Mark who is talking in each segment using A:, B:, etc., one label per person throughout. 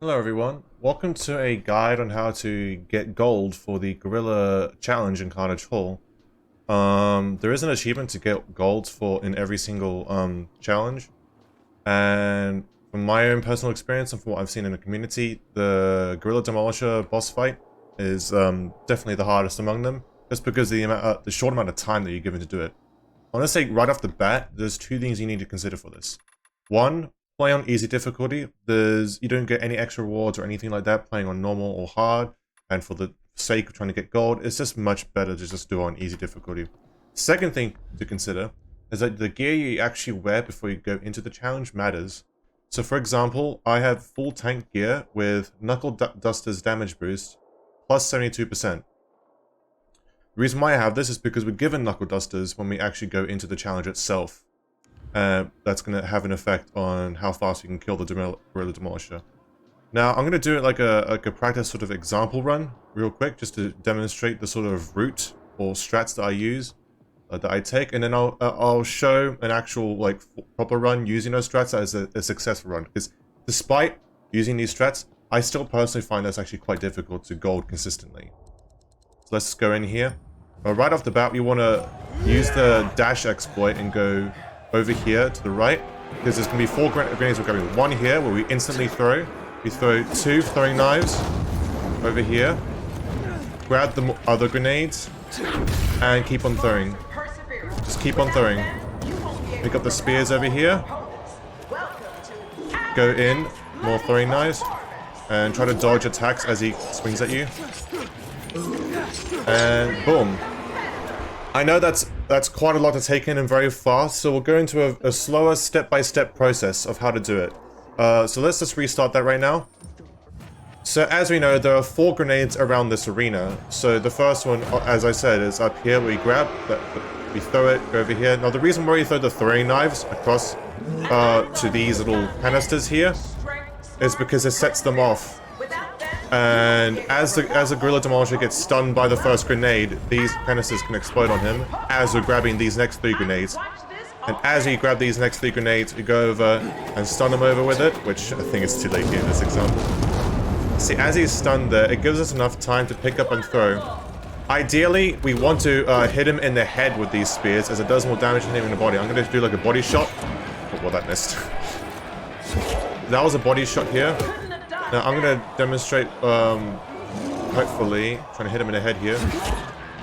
A: Hello everyone, welcome to a guide on how to get gold for the Gorilla Challenge in Carnage Hall. There is an achievement to get gold in every single challenge, and from my own personal experience and from what I've seen in the community, the Gorilla Demolisher boss fight is definitely the hardest among them, just because of the short amount of time that you're given to do it. I want to say right off the bat, there's two things you need to consider for this. One, play on easy difficulty. You don't get any extra rewards or anything like that playing on normal or hard, and for the sake of trying to get gold, it's just much better to just do it on easy difficulty. Second thing to consider is that the gear you actually wear before you go into the challenge matters. So for example, I have full tank gear with Knuckle Duster's damage boost plus 72%. The reason why I have this is because we're given Knuckle Dusters when we actually go into the challenge itself. That's going to have an effect on how fast you can kill the Gorilla Demolisher. Now, I'm going to do it like a practice sort of example run, real quick, just to demonstrate the sort of route or strats that I use, that I take, and then I'll show an actual like proper run using those strats as a successful run. Because despite using these strats, I still personally find that's actually quite difficult to gold consistently. So let's go in here. Right off the bat, we want to use the dash exploit and go over here to the right, because there's going to be 4 grenades we're grabbing. One here, where we instantly throw. We throw 2 throwing knives over here. Grab the other grenades, and keep on throwing. Just keep on throwing. Pick up the spears over here. Go in, more throwing knives, and try to dodge attacks as he swings at you. And boom. I know that's quite a lot to take in and very fast, so we'll go into a slower step-by-step process of how to do it. So let's just restart that right now. So as we know, there are 4 grenades around this arena. So the first one, as I said, is up here. We grab, we throw it over here. Now the reason why you throw the throwing knives across to these little canisters here is because it sets them off. And as the Gorilla Demolisher gets stunned by the first grenade, these canisters can explode on him as we're grabbing these next 3 grenades. And as you grab these next 3 grenades, you go over and stun him over with it, which I think is too late here in this example. See, as he's stunned there, it gives us enough time to pick up and throw. Ideally, we want to hit him in the head with these spears, as it does more damage than him in the body. I'm going to do like a body shot. Oh, well, that missed. That was a body shot here. Now I'm going to demonstrate, hopefully, trying to hit him in the head here.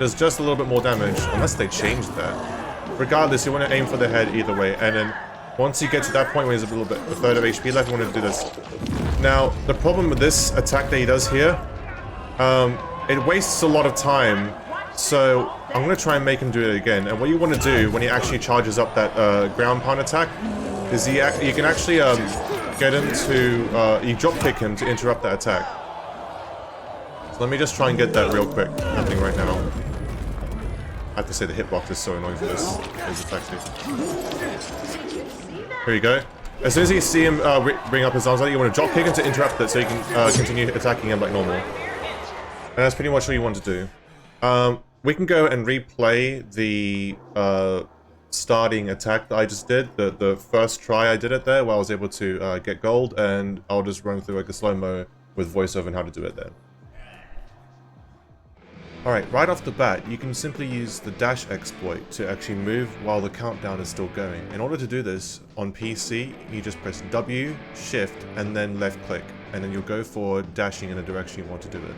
A: Does just a little bit more damage, unless they changed that. Regardless, you want to aim for the head either way, and then once you get to that point where he's a little bit, a third of HP left, you want to do this. Now, the problem with this attack that he does here, it wastes a lot of time, so I'm going to try and make him do it again. And what you want to do when he actually charges up that ground pound attack, is you can actually get him to, you drop kick him to interrupt that attack. So let me just try and get that real quick, happening right now. I have to say the hitbox is so annoying for this attack. Here you go. As soon as you see him bring up his arms, you want to drop kick him to interrupt it so you can continue attacking him like normal. And that's pretty much what you want to do. We can go and replay the starting attack that I just did, the first try I did it there, where I was able to get gold, and I'll just run through like a slow-mo with voiceover and how to do it there. Alright, right off the bat, you can simply use the dash exploit to actually move while the countdown is still going. In order to do this, on PC, you just press W, Shift, and then left click, and then you'll go forward, dashing in the direction you want to do it.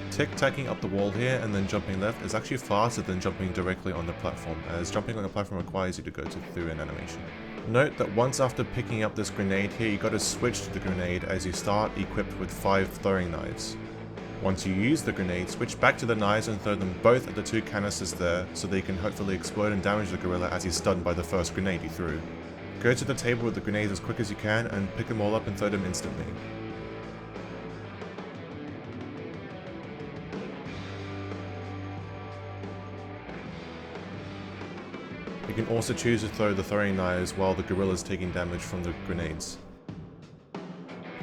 A: Tic-tacking up the wall here and then jumping left is actually faster than jumping directly on the platform, as jumping on the platform requires you to go through an animation. Note that once after picking up this grenade here, you got to switch to the grenade as you start equipped with 5 throwing knives. Once you use the grenade, switch back to the knives and throw them both at the 2 canisters there, so they can hopefully explode and damage the gorilla as he's stunned by the first grenade you threw. Go to the table with the grenades as quick as you can and pick them all up and throw them instantly. You can also choose to throw the throwing knives while the gorilla is taking damage from the grenades.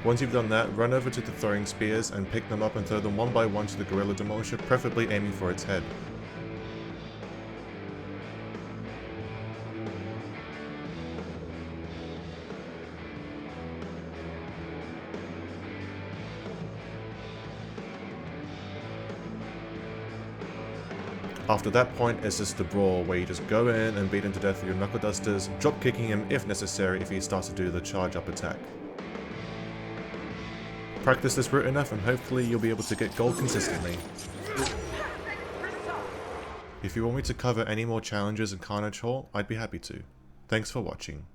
A: Once you've done that, run over to the throwing spears and pick them up and throw them one by one to the Gorilla Demolisher, preferably aiming for its head. After that point, it's just the brawl, where you just go in and beat him to death with your knuckle dusters, drop kicking him if necessary if he starts to do the charge up attack. Practice this route enough and hopefully you'll be able to get gold consistently. If you want me to cover any more challenges in Carnage Hall, I'd be happy to. Thanks for watching.